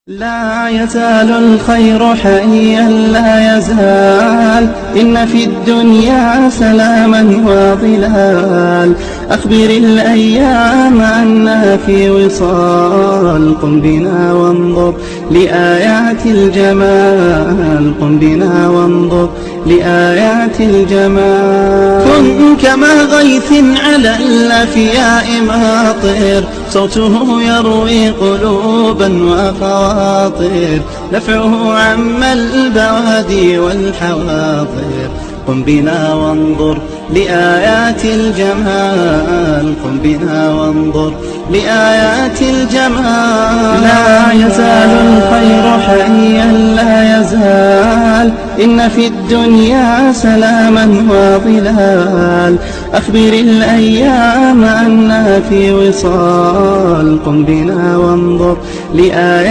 لا يزال الخير حيا لا يزال، إن في الدنيا سلاما وظلال. أخبر الأيام أنها في وصال، قم بنا وانظر لآيات الجمال، قم بنا وانظر لآيات الجمال. كن كما غيث على الأفياء ماطر، صوته يروي قلوبا وخواطر، نفعه عم البوادي والحواضر. قم بنا وانظر لآيات الجمال، قم بنا وانظر لآيات الجمال. لا يزال الخير حيا لا يزال، إن في الدنيا سلاما وظلال. أخبر الأيام أنها في وصال، قم بنا وانظر لآيات